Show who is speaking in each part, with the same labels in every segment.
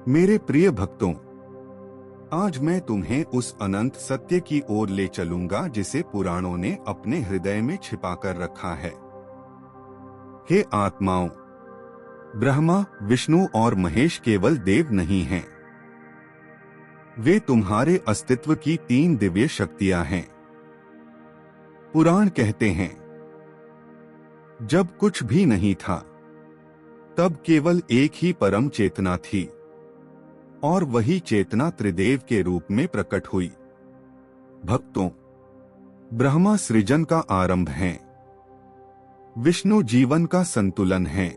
Speaker 1: मेरे प्रिय भक्तों, आज मैं तुम्हें उस अनंत सत्य की ओर ले चलूंगा जिसे पुराणों ने अपने हृदय में छिपाकर रखा है। हे आत्माओं, ब्रह्मा, विष्णु और महेश केवल देव नहीं हैं। वे तुम्हारे अस्तित्व की 3 दिव्य शक्तियां हैं। पुराण कहते हैं, जब कुछ भी नहीं था, तब केवल एक ही परम चेतना थी और वही चेतना त्रिदेव के रूप में प्रकट हुई। भक्तों, ब्रह्मा सृजन का आरंभ है, विष्णु जीवन का संतुलन है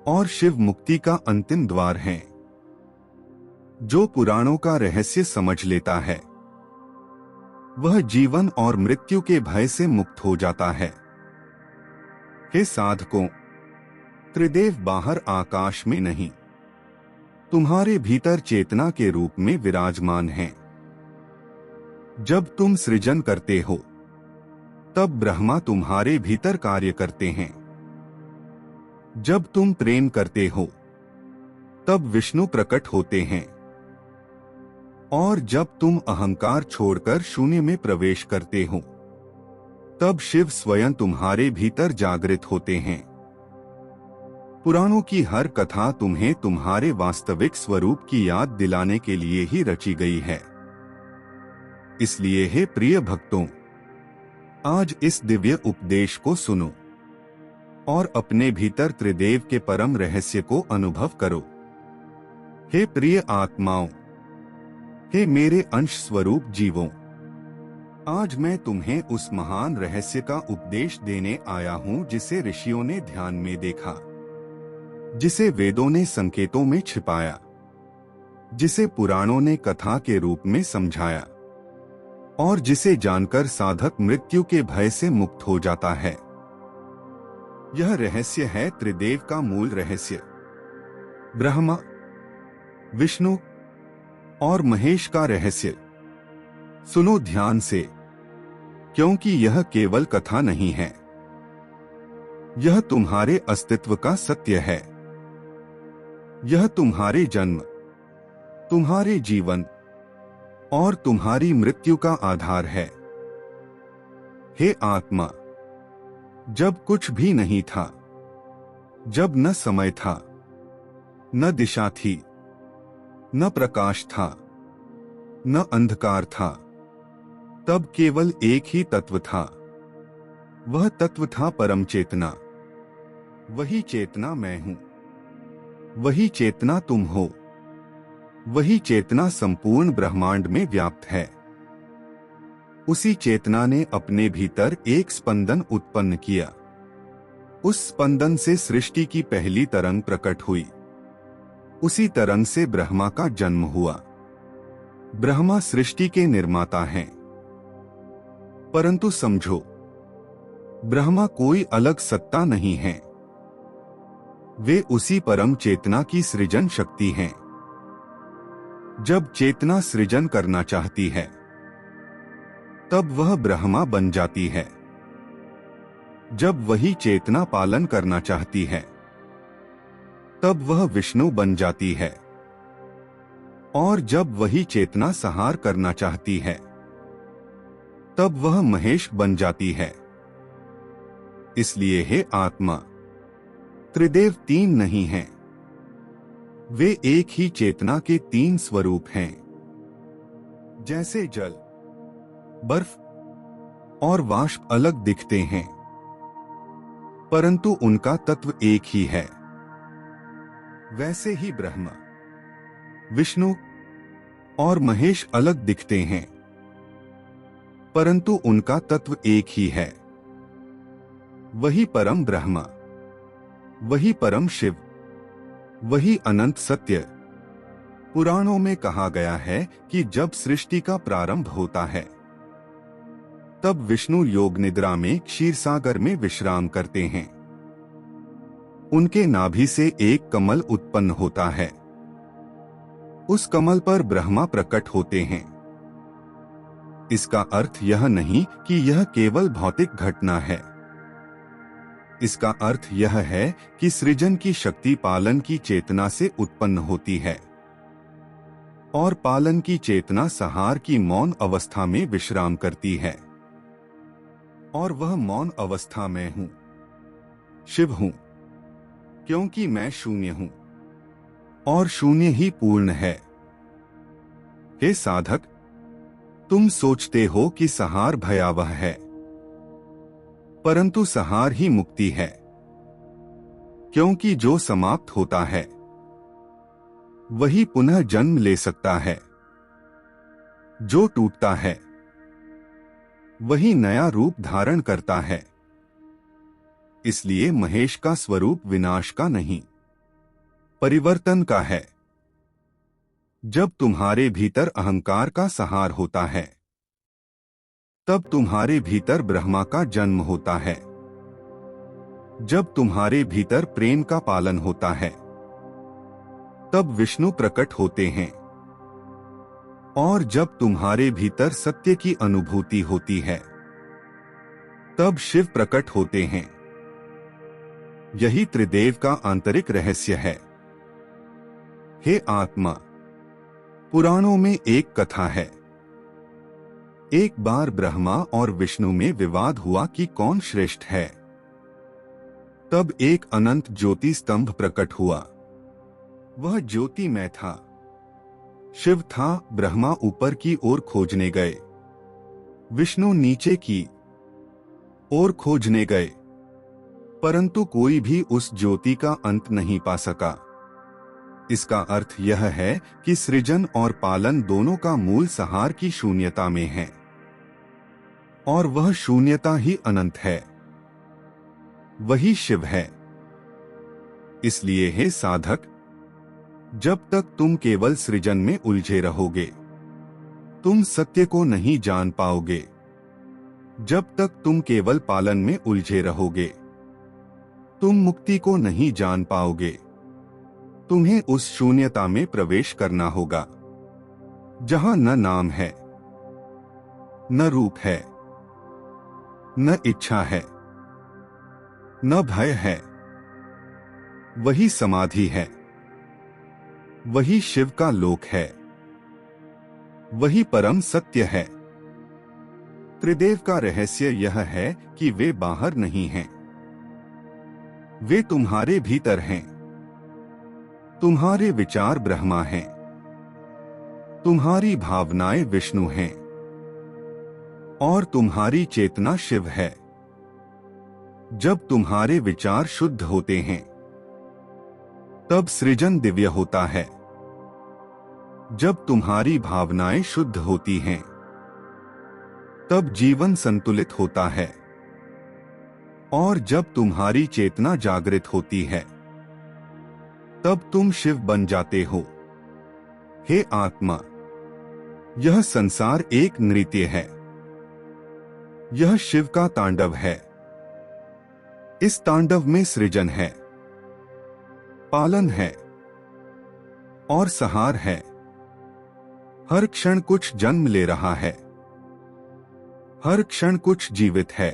Speaker 1: और शिव मुक्ति का अंतिम द्वार है। जो पुराणों का रहस्य समझ लेता है, वह जीवन और मृत्यु के भय से मुक्त हो जाता है। हे साधकों, त्रिदेव बाहर आकाश में नहीं, तुम्हारे भीतर चेतना के रूप में विराजमान हैं। जब तुम सृजन करते हो, तब ब्रह्मा तुम्हारे भीतर कार्य करते हैं। जब तुम प्रेम करते हो, तब विष्णु प्रकट होते हैं और जब तुम अहंकार छोड़कर शून्य में प्रवेश करते हो, तब शिव स्वयं तुम्हारे भीतर जागृत होते हैं। पुराणों की हर कथा तुम्हें तुम्हारे वास्तविक स्वरूप की याद दिलाने के लिए ही रची गई है। इसलिए हे प्रिय भक्तों, आज इस दिव्य उपदेश को सुनो और अपने भीतर त्रिदेव के परम रहस्य को अनुभव करो। हे प्रिय आत्माओं, हे मेरे अंश स्वरूप जीवों, आज मैं तुम्हें उस महान रहस्य का उपदेश देने आया हूं जिसे ऋषियों ने ध्यान में देखा, जिसे वेदों ने संकेतों में छिपाया, जिसे पुराणों ने कथा के रूप में समझाया और जिसे जानकर साधक मृत्यु के भय से मुक्त हो जाता है। यह रहस्य है त्रिदेव का मूल रहस्य, ब्रह्मा, विष्णु और महेश का रहस्य। सुनो ध्यान से, क्योंकि यह केवल कथा नहीं है, यह तुम्हारे अस्तित्व का सत्य है। यह तुम्हारे जन्म, तुम्हारे जीवन और तुम्हारी मृत्यु का आधार है। हे आत्मा, जब कुछ भी नहीं था, जब न समय था, न दिशा थी, न प्रकाश था, न अंधकार था, तब केवल एक ही तत्व था। वह तत्व था परम चेतना। वही चेतना मैं हूं, वही चेतना तुम हो, वही चेतना संपूर्ण ब्रह्मांड में व्याप्त है। उसी चेतना ने अपने भीतर एक स्पंदन उत्पन्न किया। उस स्पंदन से सृष्टि की पहली तरंग प्रकट हुई। उसी तरंग से ब्रह्मा का जन्म हुआ। ब्रह्मा सृष्टि के निर्माता हैं। परंतु समझो, ब्रह्मा कोई अलग सत्ता नहीं है। वे उसी परम चेतना की सृजन शक्ति हैं। जब चेतना सृजन करना चाहती है, तब वह ब्रह्मा बन जाती है। जब वही चेतना पालन करना चाहती है, तब वह विष्णु बन जाती है। और जब वही चेतना संहार करना चाहती है, तब वह महेश बन जाती है। इसलिए हे आत्मा, त्रिदेव 3 नहीं हैं, वे एक ही चेतना के 3 स्वरूप हैं। जैसे जल, बर्फ और वाष्प अलग दिखते हैं, परंतु उनका तत्व एक ही है, वैसे ही ब्रह्मा, विष्णु और महेश अलग दिखते हैं, परंतु उनका तत्व एक ही है। वही परम ब्रह्मा, वही परम शिव, वही अनंत सत्य। पुराणों में कहा गया है कि जब सृष्टि का प्रारंभ होता है, तब विष्णु योग निद्रा में क्षीरसागर में विश्राम करते हैं। उनके नाभि से एक कमल उत्पन्न होता है। उस कमल पर ब्रह्मा प्रकट होते हैं। इसका अर्थ यह नहीं कि यह केवल भौतिक घटना है। इसका अर्थ यह है कि सृजन की शक्ति पालन की चेतना से उत्पन्न होती है और पालन की चेतना संहार की मौन अवस्था में विश्राम करती है। और वह मौन अवस्था में हूं, शिव हूं, क्योंकि मैं शून्य हूं और शून्य ही पूर्ण है। हे साधक, तुम सोचते हो कि संहार भयावह है, परंतु संहार ही मुक्ति है, क्योंकि जो समाप्त होता है वही पुनः जन्म ले सकता है। जो टूटता है वही नया रूप धारण करता है। इसलिए महेश का स्वरूप विनाश का नहीं, परिवर्तन का है। जब तुम्हारे भीतर अहंकार का संहार होता है, तब तुम्हारे भीतर ब्रह्मा का जन्म होता है। जब तुम्हारे भीतर प्रेम का पालन होता है, तब विष्णु प्रकट होते हैं। और जब तुम्हारे भीतर सत्य की अनुभूति होती है, तब शिव प्रकट होते हैं। यही त्रिदेव का आंतरिक रहस्य है। हे आत्मा, पुराणों में एक कथा है। एक बार ब्रह्मा और विष्णु में विवाद हुआ कि कौन श्रेष्ठ है। तब एक अनंत ज्योति स्तंभ प्रकट हुआ। वह ज्योति मैं था, शिव था। ब्रह्मा ऊपर की ओर खोजने गए, विष्णु नीचे की ओर खोजने गए, परंतु कोई भी उस ज्योति का अंत नहीं पा सका। इसका अर्थ यह है कि सृजन और पालन दोनों का मूल संहार की शून्यता में है, और वह शून्यता ही अनंत है, वही शिव है। इसलिए हे साधक, जब तक तुम केवल सृजन में उलझे रहोगे, तुम सत्य को नहीं जान पाओगे। जब तक तुम केवल पालन में उलझे रहोगे, तुम मुक्ति को नहीं जान पाओगे। तुम्हें उस शून्यता में प्रवेश करना होगा, जहां न नाम है, न रूप है, न इच्छा है, न भय है। वही समाधि है, वही शिव का लोक है, वही परम सत्य है। त्रिदेव का रहस्य यह है कि वे बाहर नहीं हैं, वे तुम्हारे भीतर हैं। तुम्हारे विचार ब्रह्मा हैं, तुम्हारी भावनाएं विष्णु हैं, और तुम्हारी चेतना शिव है। जब तुम्हारे विचार शुद्ध होते हैं, तब सृजन दिव्य होता है। जब तुम्हारी भावनाएं शुद्ध होती हैं, तब जीवन संतुलित होता है। और जब तुम्हारी चेतना जागृत होती है, तब तुम शिव बन जाते हो। हे आत्मा, यह संसार एक नृत्य है, यह शिव का तांडव है। इस तांडव में सृजन है, पालन है और संहार है। हर क्षण कुछ जन्म ले रहा है, हर क्षण कुछ जीवित है,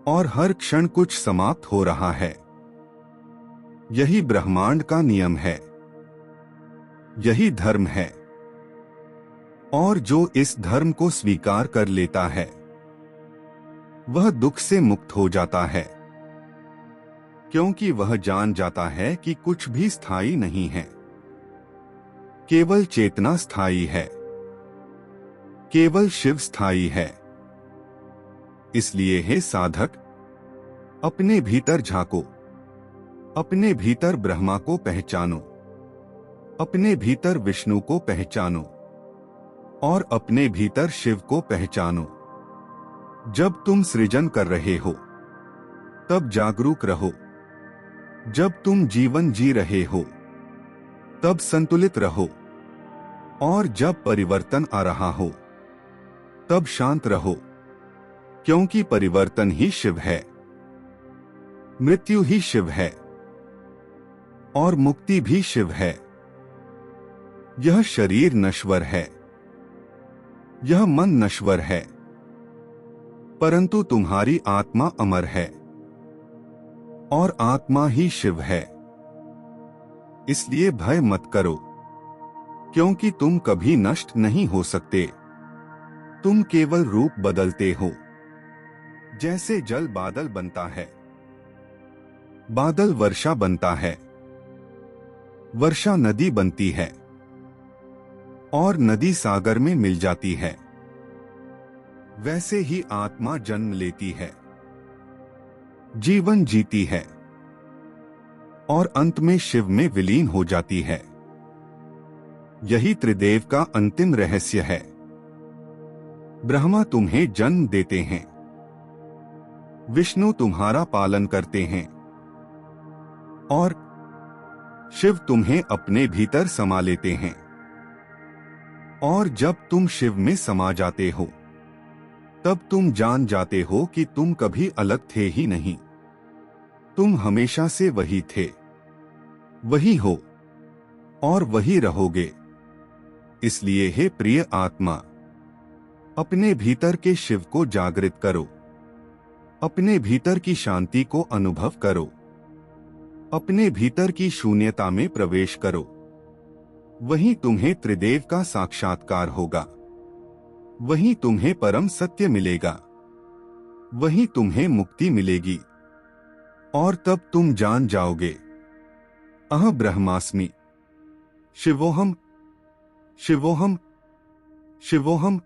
Speaker 1: और हर क्षण कुछ समाप्त हो रहा है। यही ब्रह्मांड का नियम है, यही धर्म है। और जो इस धर्म को स्वीकार कर लेता है, वह दुख से मुक्त हो जाता है, क्योंकि वह जान जाता है कि कुछ भी स्थायी नहीं है। केवल चेतना स्थायी है, केवल शिव स्थायी है। इसलिए हे साधक, अपने भीतर झांको, अपने भीतर ब्रह्मा को पहचानो, अपने भीतर विष्णु को पहचानो, और अपने भीतर शिव को पहचानो। जब तुम सृजन कर रहे हो, तब जागरूक रहो। जब तुम जीवन जी रहे हो, तब संतुलित रहो। और जब परिवर्तन आ रहा हो, तब शांत रहो, क्योंकि परिवर्तन ही शिव है, मृत्यु ही शिव है, और मुक्ति भी शिव है। यह शरीर नश्वर है, यह मन नश्वर है, परंतु तुम्हारी आत्मा अमर है। और आत्मा ही शिव है। इसलिए भय मत करो, क्योंकि तुम कभी नष्ट नहीं हो सकते। तुम केवल रूप बदलते हो। जैसे जल बादल बनता है, बादल वर्षा बनता है, वर्षा नदी बनती है और नदी सागर में मिल जाती है, वैसे ही आत्मा जन्म लेती है, जीवन जीती है और अंत में शिव में विलीन हो जाती है। यही त्रिदेव का अंतिम रहस्य है। ब्रह्मा तुम्हें जन्म देते हैं, विष्णु तुम्हारा पालन करते हैं और शिव तुम्हें अपने भीतर समा लेते हैं। और जब तुम शिव में समा जाते हो, तब तुम जान जाते हो कि तुम कभी अलग थे ही नहीं। तुम हमेशा से वही थे, वही हो और वही रहोगे। इसलिए हे प्रिय आत्मा, अपने भीतर के शिव को जागृत करो, अपने भीतर की शांति को अनुभव करो, अपने भीतर की शून्यता में प्रवेश करो। वहीं तुम्हें त्रिदेव का साक्षात्कार होगा, वहीं तुम्हें परम सत्य मिलेगा, वहीं तुम्हें मुक्ति मिलेगी। और तब तुम जान जाओगे, अह ब्रह्मास्मि, शिवोहम शिवोहम शिवोहम।